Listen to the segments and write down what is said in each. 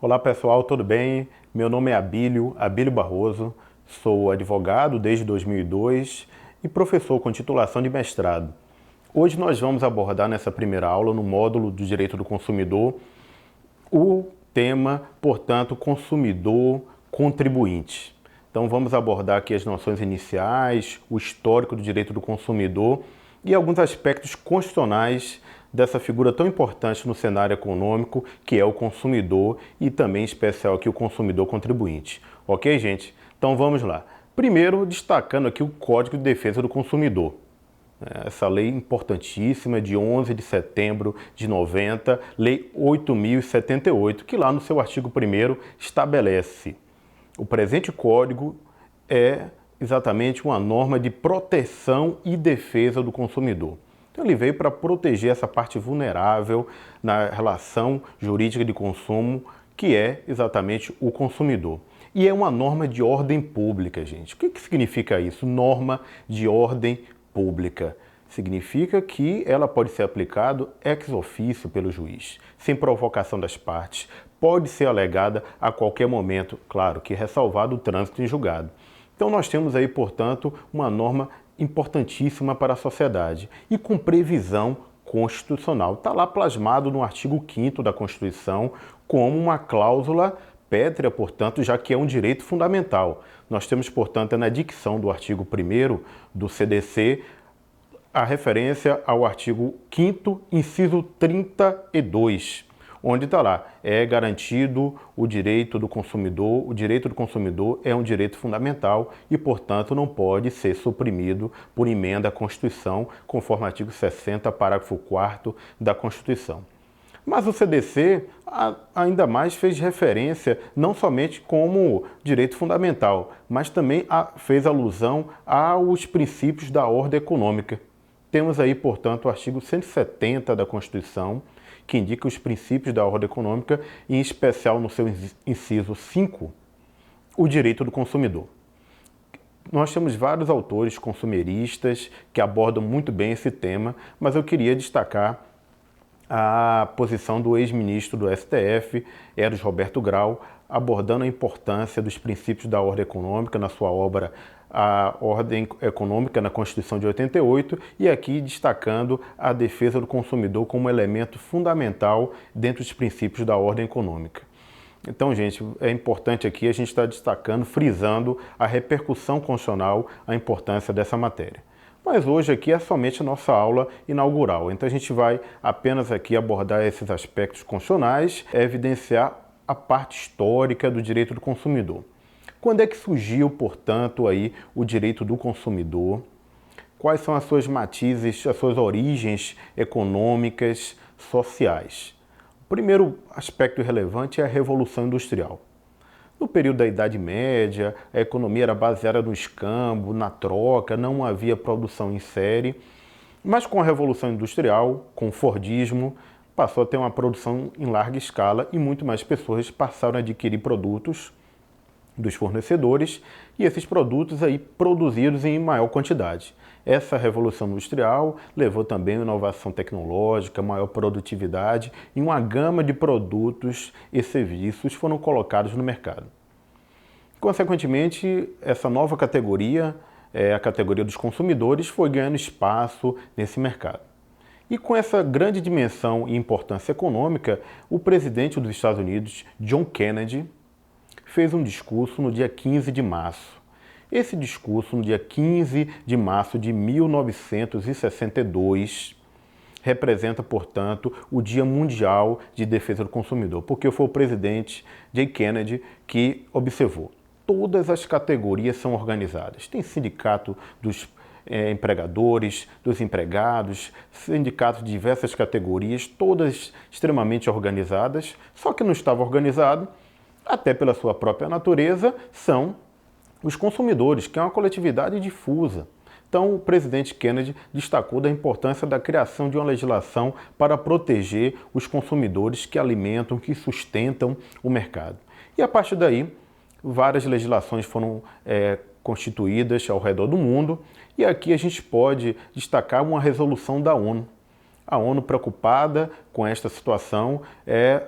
Olá pessoal, tudo bem? Meu nome é Abílio Barroso, sou advogado desde 2002 e professor com titulação de mestrado. Hoje nós vamos abordar nessa primeira aula, no módulo do Direito do Consumidor, o tema, portanto, consumidor contribuinte. Então vamos abordar aqui as noções iniciais, o histórico do direito do consumidor e alguns aspectos constitucionais dessa figura tão importante no cenário econômico, que é o consumidor e também em especial aqui o consumidor contribuinte. Ok, gente? Então vamos lá. Primeiro, destacando aqui o Código de Defesa do Consumidor. Essa lei importantíssima de 11 de setembro de 90, Lei 8.078, que lá no seu artigo 1º estabelece: o presente código é exatamente uma norma de proteção e defesa do consumidor. Então ele veio para proteger essa parte vulnerável na relação jurídica de consumo, que é exatamente o consumidor. E é uma norma de ordem pública, gente. O que significa isso? Norma de ordem pública. Significa que ela pode ser aplicada ex officio pelo juiz, sem provocação das partes, pode ser alegada a qualquer momento, claro que ressalvado o trânsito em julgado. Então nós temos aí, portanto, uma norma importantíssima para a sociedade e com previsão constitucional. Está lá plasmado no artigo 5º da Constituição como uma cláusula pétrea, portanto, já que é um direito fundamental. Nós temos, portanto, na dicção do artigo 1º do CDC, a referência ao artigo 5º, inciso 32, onde está lá, é garantido o direito do consumidor é um direito fundamental e, portanto, não pode ser suprimido por emenda à Constituição, conforme o artigo 60, parágrafo 4º da Constituição. Mas o CDC ainda mais fez referência não somente como direito fundamental, mas também fez alusão aos princípios da ordem econômica. Temos aí, portanto, o artigo 170 da Constituição, que indica os princípios da ordem econômica, e em especial no seu inciso 5, o direito do consumidor. Nós temos vários autores consumeristas que abordam muito bem esse tema, mas eu queria destacar a posição do ex-ministro do STF, Eros Roberto Grau, abordando a importância dos princípios da ordem econômica na sua obra A Ordem Econômica na Constituição de 88, e aqui destacando a defesa do consumidor como elemento fundamental dentro dos princípios da ordem econômica. Então, gente, é importante aqui a gente estar destacando, frisando a repercussão constitucional, a importância dessa matéria. Mas hoje aqui é somente a nossa aula inaugural, então a gente vai apenas aqui abordar esses aspectos constitucionais, evidenciar a parte histórica do direito do consumidor. Quando é que surgiu, portanto, aí o direito do consumidor? Quais são as suas matizes, as suas origens econômicas, sociais? O primeiro aspecto relevante é a Revolução Industrial. No período da Idade Média, a economia era baseada no escambo, na troca, não havia produção em série, mas com a Revolução Industrial, com o Fordismo, passou a ter uma produção em larga escala e muito mais pessoas passaram a adquirir produtos dos fornecedores e esses produtos aí produzidos em maior quantidade. Essa Revolução Industrial levou também a inovação tecnológica, maior produtividade e uma gama de produtos e serviços foram colocados no mercado. Consequentemente, essa nova categoria, a categoria dos consumidores, foi ganhando espaço nesse mercado. E com essa grande dimensão e importância econômica, o presidente dos Estados Unidos, John Kennedy, fez um discurso no dia 15 de março. Esse discurso, no dia 15 de março de 1962, representa, portanto, o Dia Mundial de Defesa do Consumidor, porque foi o presidente John Kennedy que observou. Todas as categorias são organizadas. Tem sindicato dos empregadores, dos empregados, sindicatos de diversas categorias, todas extremamente organizadas, só que não estava organizado, até pela sua própria natureza, são os consumidores, que é uma coletividade difusa. Então, o presidente Kennedy destacou da importância da criação de uma legislação para proteger os consumidores que alimentam, que sustentam o mercado. E a partir daí, várias legislações foram constituídas ao redor do mundo, e aqui a gente pode destacar uma resolução da ONU. A ONU, preocupada com esta situação,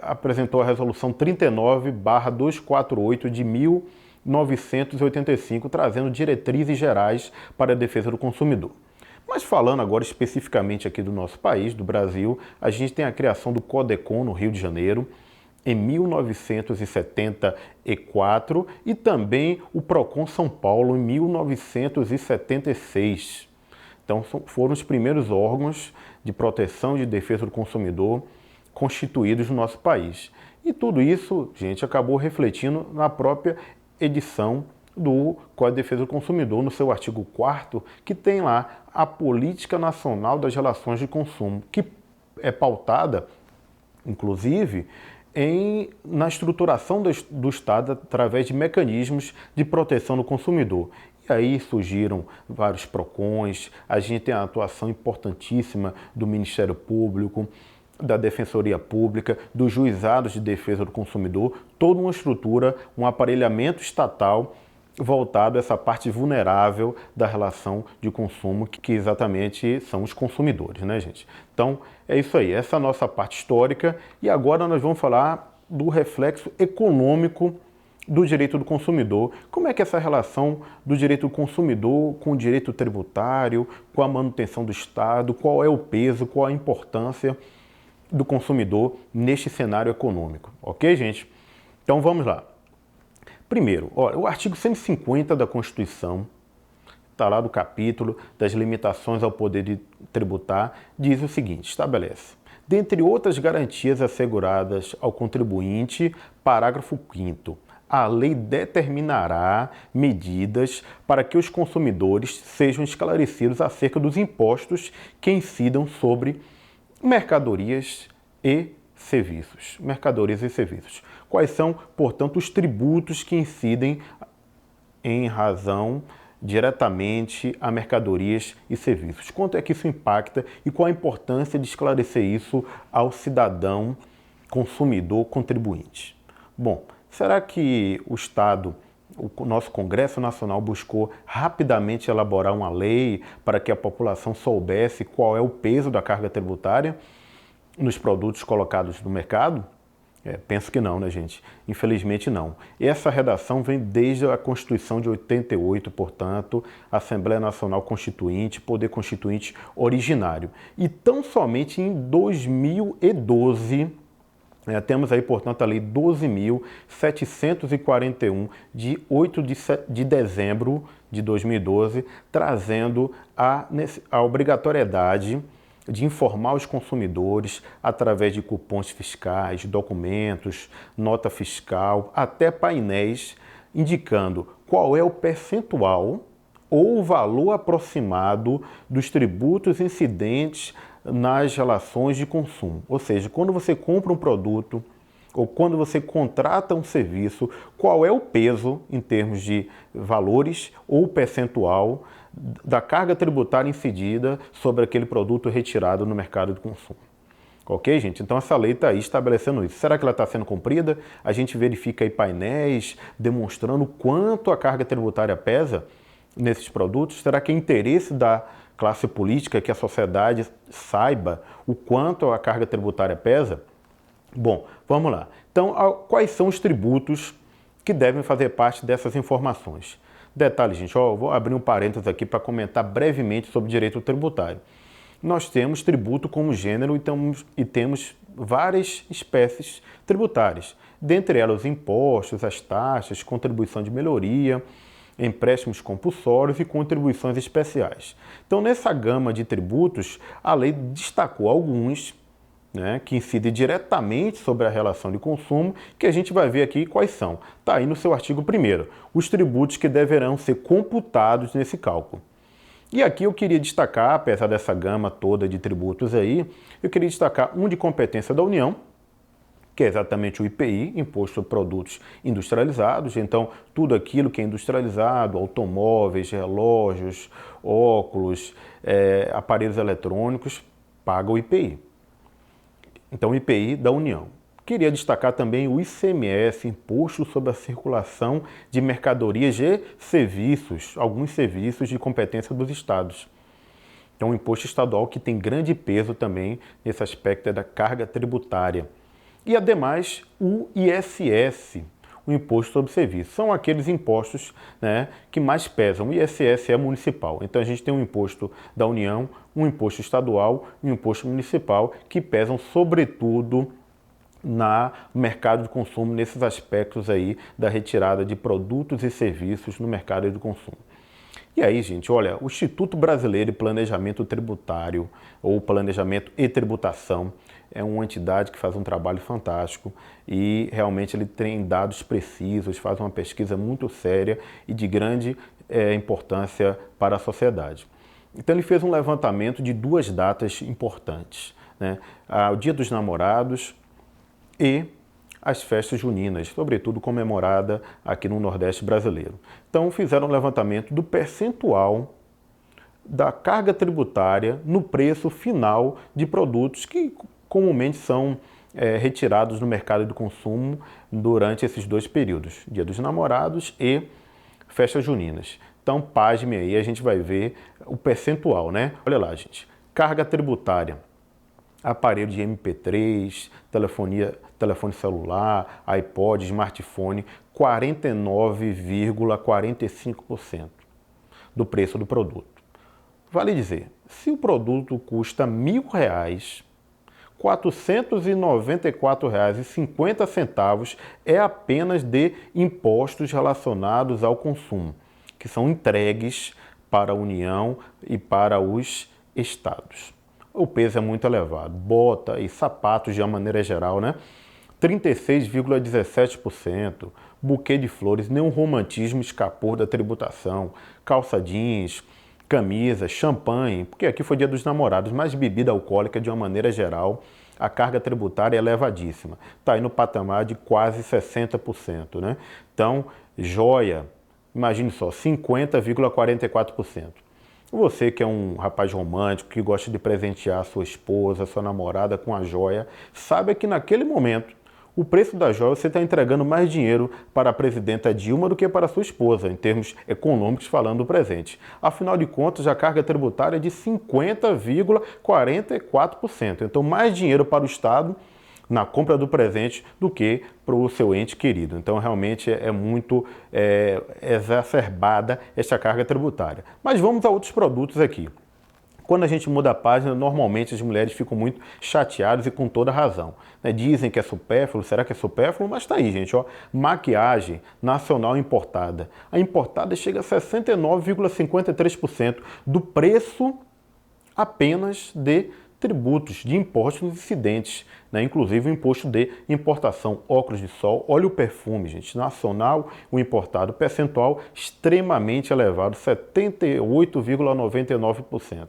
apresentou a Resolução 39/248 de 1985, trazendo diretrizes gerais para a defesa do consumidor. Mas falando agora especificamente aqui do nosso país, do Brasil, a gente tem a criação do CODECON no Rio de Janeiro, em 1974, e também o PROCON São Paulo, em 1976. Então, foram os primeiros órgãos de proteção e de defesa do consumidor constituídos no nosso país. E tudo isso, gente, acabou refletindo na própria edição do Código de Defesa do Consumidor, no seu artigo 4º, que tem lá a Política Nacional das Relações de Consumo, que é pautada, inclusive, na estruturação do Estado através de mecanismos de proteção do consumidor. E aí surgiram vários PROCONs, a gente tem a atuação importantíssima do Ministério Público, da Defensoria Pública, dos juizados de defesa do consumidor, toda uma estrutura, um aparelhamento estatal voltado a essa parte vulnerável da relação de consumo, que exatamente são os consumidores, né, gente? Então, é isso aí, essa é a nossa parte histórica, e agora nós vamos falar do reflexo econômico do direito do consumidor. Como é que é essa relação do direito do consumidor com o direito tributário, com a manutenção do Estado, qual é o peso, qual a importância do consumidor neste cenário econômico, ok, gente? Então, vamos lá. Primeiro, olha, o artigo 150 da Constituição, está lá do capítulo das limitações ao poder de tributar, diz o seguinte, estabelece: dentre outras garantias asseguradas ao contribuinte, parágrafo 5º, a lei determinará medidas para que os consumidores sejam esclarecidos acerca dos impostos que incidam sobre mercadorias e serviços. Mercadorias e serviços. Quais são, portanto, os tributos que incidem em razão diretamente a mercadorias e serviços? Quanto é que isso impacta e qual a importância de esclarecer isso ao cidadão consumidor contribuinte? Bom, será que o Estado, o nosso Congresso Nacional, buscou rapidamente elaborar uma lei para que a população soubesse qual é o peso da carga tributária nos produtos colocados no mercado? Penso que não, né, gente? Infelizmente não. E essa redação vem desde a Constituição de 88, portanto, Assembleia Nacional Constituinte, Poder Constituinte originário. E tão somente em 2012, temos aí, portanto, a Lei 12.741, de 8 de dezembro de 2012, trazendo a obrigatoriedade de informar os consumidores através de cupons fiscais, documentos, nota fiscal, até painéis, indicando qual é o percentual ou o valor aproximado dos tributos incidentes nas relações de consumo. Ou seja, quando você compra um produto ou quando você contrata um serviço, qual é o peso em termos de valores ou percentual da carga tributária incidida sobre aquele produto retirado no mercado de consumo. Ok, gente? Então essa lei está aí estabelecendo isso. Será que ela está sendo cumprida? A gente verifica aí painéis demonstrando quanto a carga tributária pesa nesses produtos. Será que é interesse da classe política que a sociedade saiba o quanto a carga tributária pesa? Bom, vamos lá. Então, quais são os tributos que devem fazer parte dessas informações? Detalhe, gente, vou abrir um parênteses aqui para comentar brevemente sobre direito tributário. Nós temos tributo como gênero e temos várias espécies tributárias, dentre elas os impostos, as taxas, contribuição de melhoria, empréstimos compulsórios e contribuições especiais. Então, nessa gama de tributos, a lei destacou alguns, que incidem diretamente sobre a relação de consumo, que a gente vai ver aqui quais são. Está aí no seu artigo 1º, os tributos que deverão ser computados nesse cálculo. E aqui eu queria destacar, apesar dessa gama toda de tributos aí, eu queria destacar um de competência da União, que é exatamente o IPI, Imposto sobre Produtos Industrializados. Então, tudo aquilo que é industrializado, automóveis, relógios, óculos, aparelhos eletrônicos, paga o IPI. Então, o IPI da União. Queria destacar também o ICMS, Imposto sobre a Circulação de Mercadorias e Serviços, alguns serviços de competência dos estados. É um imposto estadual que tem grande peso também nesse aspecto da carga tributária. E, ademais, o ISS, o Imposto sobre Serviços. São aqueles impostos, né, que mais pesam. O ISS é municipal. Então, a gente tem um imposto da União, um imposto estadual e um imposto municipal que pesam, sobretudo, no mercado de consumo, nesses aspectos aí da retirada de produtos e serviços no mercado de consumo. E aí, gente, olha, o Instituto Brasileiro de Planejamento Tributário, ou Planejamento e Tributação, é uma entidade que faz um trabalho fantástico e realmente ele tem dados precisos, faz uma pesquisa muito séria e de grande importância para a sociedade. Então ele fez um levantamento de duas datas importantes, né? O Dia dos Namorados e as festas juninas, sobretudo comemorada aqui no Nordeste brasileiro. Então fizeram um levantamento do percentual da carga tributária no preço final de produtos que comumente são retirados no mercado de consumo durante esses dois períodos, Dia dos Namorados e festas juninas. Então, pasme aí, a gente vai ver o percentual, né? Olha lá, gente. Carga tributária. Aparelho de MP3, telefone celular, iPod, smartphone, 49,45% do preço do produto. Vale dizer, se o produto custa R$1.000, R$ 494,50 é apenas de impostos relacionados ao consumo, que são entregues para a União e para os estados. O peso é muito elevado. Bota e sapatos, de uma maneira geral, né? 36,17%. Buquê de flores, nenhum romantismo escapou da tributação. Calça jeans, camisa, champanhe, porque aqui foi Dia dos Namorados, mas bebida alcoólica, de uma maneira geral, a carga tributária é elevadíssima. Está aí no patamar de quase 60%, né? Então, joia, imagine só, 50,44%. Você que é um rapaz romântico, que gosta de presentear sua esposa, sua namorada com a joia, sabe que naquele momento, o preço da joia, você está entregando mais dinheiro para a presidenta Dilma do que para a sua esposa, em termos econômicos falando do presente. Afinal de contas, a carga tributária é de 50,44%. Então, mais dinheiro para o Estado na compra do presente do que para o seu ente querido. Então, realmente é muito exacerbada esta carga tributária. Mas vamos a outros produtos aqui. Quando a gente muda a página, normalmente as mulheres ficam muito chateadas e com toda razão, né? Dizem que é supérfluo, será que é supérfluo? Mas tá aí, gente, ó, maquiagem nacional importada. A importada chega a 69,53% do preço apenas de tributos, de impostos incidentes, né? Inclusive o imposto de importação, óculos de sol, óleo perfume, gente, nacional, o importado, percentual extremamente elevado, 78,99%.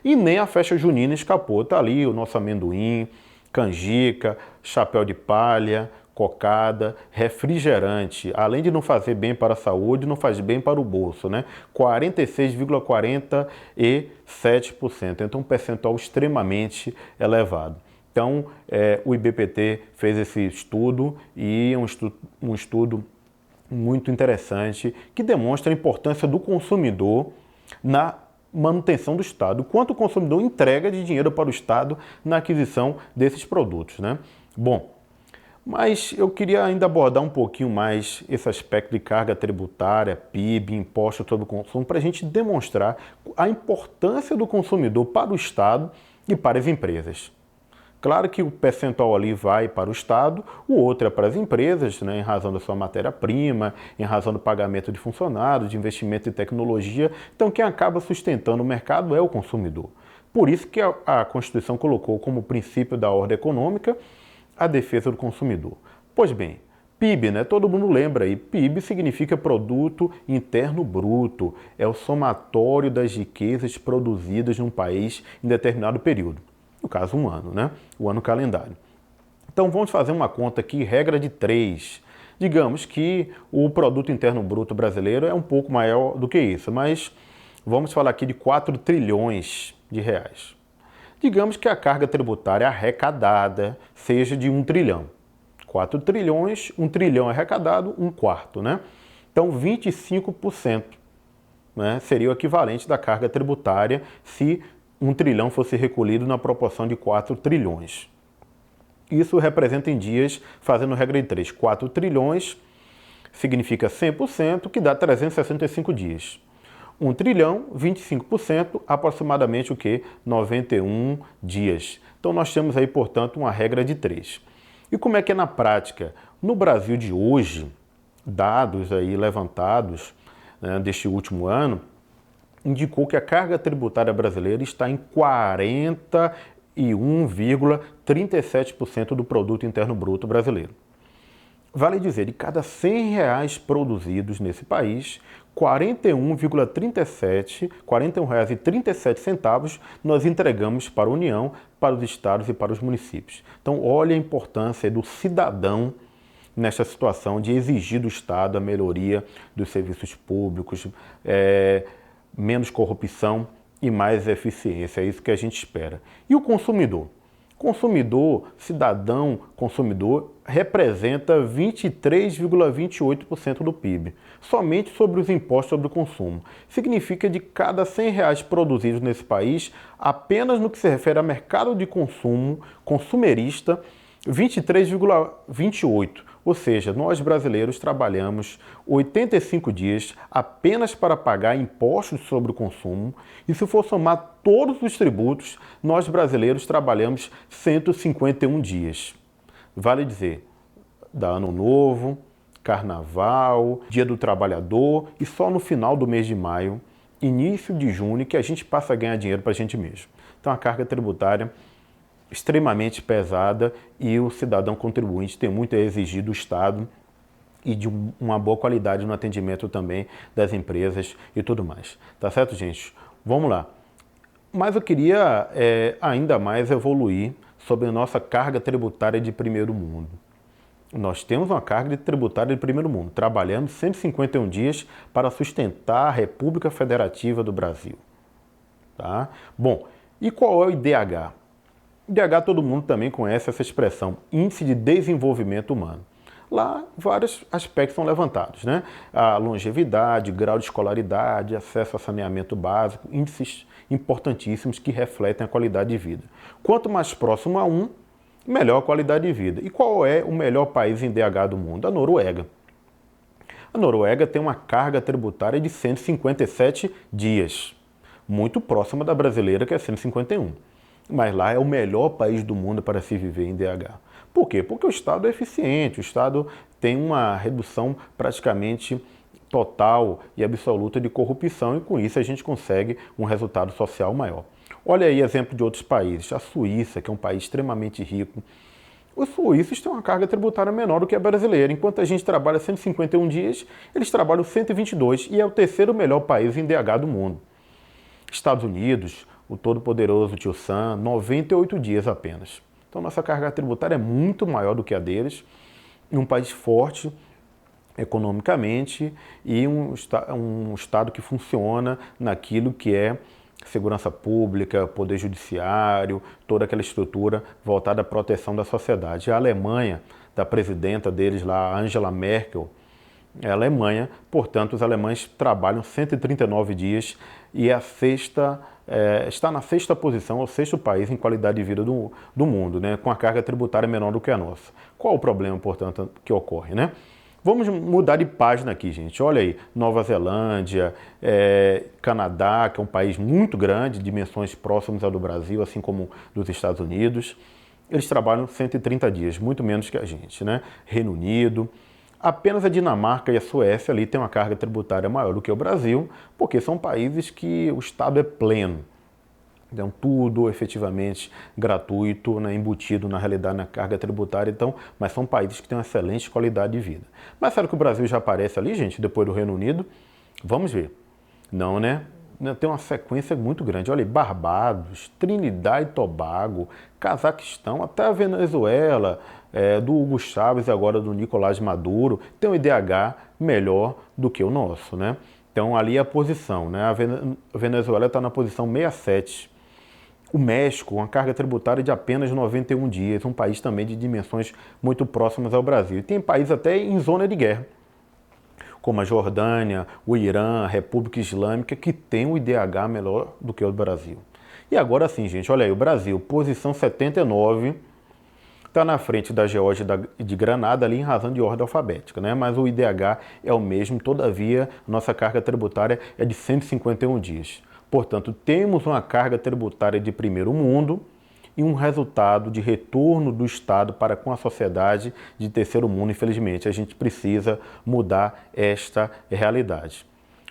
E nem a festa junina escapou, tá ali o nosso amendoim, canjica, chapéu de palha, cocada, refrigerante, além de não fazer bem para a saúde, não faz bem para o bolso, né? 46,47%, então um percentual extremamente elevado. Então, o IBPT fez esse estudo e é um estudo muito interessante que demonstra a importância do consumidor na manutenção do Estado, quanto o consumidor entrega de dinheiro para o Estado na aquisição desses produtos, né? Bom, mas eu queria ainda abordar um pouquinho mais esse aspecto de carga tributária, PIB, imposto sobre o consumo, para a gente demonstrar a importância do consumidor para o Estado e para as empresas. Claro que o percentual ali vai para o Estado, o outro é para as empresas, né, em razão da sua matéria-prima, em razão do pagamento de funcionários, de investimento em tecnologia. Então, quem acaba sustentando o mercado é o consumidor. Por isso que a Constituição colocou como princípio da ordem econômica a defesa do consumidor. Pois bem, PIB, né? Todo mundo lembra aí. PIB significa Produto Interno Bruto. É o somatório das riquezas produzidas num país em determinado período. No caso, um ano, né? O ano calendário. Então, vamos fazer uma conta aqui, regra de 3. Digamos que o Produto Interno Bruto brasileiro é um pouco maior do que isso, mas vamos falar aqui de 4 trilhões de reais. Digamos que a carga tributária arrecadada seja de 1 trilhão. 4 trilhões, 1 trilhão arrecadado, 1/4, né? Então, 25%, né, seria o equivalente da carga tributária se 1 trilhão fosse recolhido na proporção de 4 trilhões. Isso representa em dias, fazendo regra de 3, 4 trilhões significa 100%, que dá 365 dias. 1 trilhão, 25%, aproximadamente o que? 91 dias. Então nós temos aí, portanto, uma regra de 3. E como é que é na prática? No Brasil de hoje, dados aí levantados, né, deste último ano, indicou que a carga tributária brasileira está em 41,37% do produto interno bruto brasileiro. Vale dizer, de cada R$ 100 produzidos nesse país, R$ 41,37 nós entregamos para a União, para os estados e para os municípios. Então, olha a importância do cidadão nesta situação de exigir do Estado a melhoria dos serviços públicos, menos corrupção e mais eficiência. É isso que a gente espera. E o consumidor? Consumidor, cidadão consumidor, representa 23,28% do PIB, somente sobre os impostos sobre o consumo. Significa de cada R$ 100 produzidos nesse país, apenas no que se refere a mercado de consumo consumerista, 23,28%. Ou seja, nós brasileiros trabalhamos 85 dias apenas para pagar impostos sobre o consumo e se for somar todos os tributos, nós brasileiros trabalhamos 151 dias. Vale dizer, dá Ano Novo, Carnaval, Dia do Trabalhador e só no final do mês de maio, início de junho, que a gente passa a ganhar dinheiro para a gente mesmo. Então a carga tributária extremamente pesada e o cidadão contribuinte tem muito a exigir do Estado e de uma boa qualidade no atendimento também das empresas e tudo mais. Tá certo, gente? Vamos lá. Mas eu queria ainda mais evoluir sobre a nossa carga tributária de primeiro mundo. Nós temos uma carga tributária de primeiro mundo. Trabalhamos 151 dias para sustentar a República Federativa do Brasil. Tá? Bom, e qual é o IDH? IDH todo mundo também conhece essa expressão, Índice de Desenvolvimento Humano. Lá vários aspectos são levantados, né? A longevidade, grau de escolaridade, acesso a saneamento básico, índices importantíssimos que refletem a qualidade de vida. Quanto mais próximo a um, melhor a qualidade de vida. E qual é o melhor país em IDH do mundo? A Noruega. A Noruega tem uma carga tributária de 157 dias, muito próxima da brasileira, que é 151. Mas lá é o melhor país do mundo para se viver em DH. Por quê? Porque o Estado é eficiente, o Estado tem uma redução praticamente total e absoluta de corrupção e com isso a gente consegue um resultado social maior. Olha aí exemplo de outros países. A Suíça, que é um país extremamente rico. Os suíços têm uma carga tributária menor do que a brasileira. Enquanto a gente trabalha 151 dias, eles trabalham 122 e é o terceiro melhor país em DH do mundo. Estados Unidos, o todo-poderoso Tio Sam, 98 dias apenas. Então, nossa carga tributária é muito maior do que a deles, em um país forte economicamente e um Estado que funciona naquilo que é segurança pública, poder judiciário, toda aquela estrutura voltada à proteção da sociedade. A Alemanha, da presidenta deles lá, Angela Merkel, é a Alemanha, portanto, os alemães trabalham 139 dias e está na sexta posição, é o sexto país em qualidade de vida do mundo, né, com a carga tributária menor do que a nossa. Qual o problema, portanto, que ocorre, né? Vamos mudar de página aqui, gente. Olha aí, Nova Zelândia, Canadá, que é um país muito grande, dimensões próximas ao do Brasil, assim como dos Estados Unidos. Eles trabalham 130 dias, muito menos que a gente, né? Reino Unido. Apenas a Dinamarca e a Suécia ali têm uma carga tributária maior do que o Brasil, porque são países que o Estado é pleno. Então, tudo efetivamente gratuito, né, embutido na realidade na carga tributária, então, mas são países que têm uma excelente qualidade de vida. Mas será que o Brasil já aparece ali, gente, depois do Reino Unido? Vamos ver. Não, né? Tem uma sequência muito grande. Olha aí, Barbados, Trinidad e Tobago, Cazaquistão, até a Venezuela, do Hugo Chávez e agora do Nicolás Maduro, tem um IDH melhor do que o nosso, né? Então, ali é a posição, né? A Venezuela está na posição 67. O México, uma carga tributária de apenas 91 dias, um país também de dimensões muito próximas ao Brasil. E tem países até em zona de guerra, como a Jordânia, o Irã, a República Islâmica, que tem um IDH melhor do que o do Brasil. E agora sim, gente, olha aí, o Brasil, posição 79, está na frente da Geórgia e de Granada ali em razão de ordem alfabética, né? Mas o IDH é o mesmo, todavia, nossa carga tributária é de 151 dias. Portanto, temos uma carga tributária de primeiro mundo e um resultado de retorno do Estado para com a sociedade de terceiro mundo. Infelizmente, a gente precisa mudar esta realidade.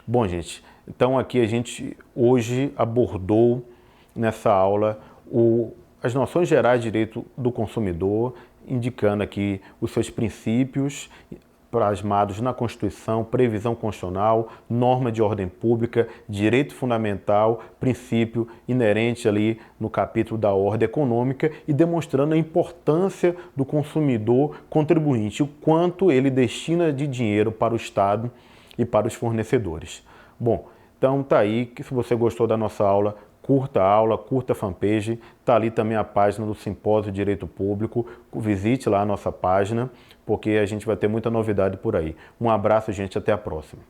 Bom, gente, então aqui a gente hoje abordou nessa aula as noções gerais de direito do consumidor, indicando aqui os seus princípios plasmados na Constituição, previsão constitucional, norma de ordem pública, direito fundamental, princípio inerente ali no capítulo da ordem econômica e demonstrando a importância do consumidor contribuinte, o quanto ele destina de dinheiro para o Estado e para os fornecedores. Bom, então tá aí, que se você gostou da nossa aula, curta a aula, curta a fanpage, está ali também a página do Simpósio de Direito Público, visite lá a nossa página, porque a gente vai ter muita novidade por aí. Um abraço, gente, até a próxima.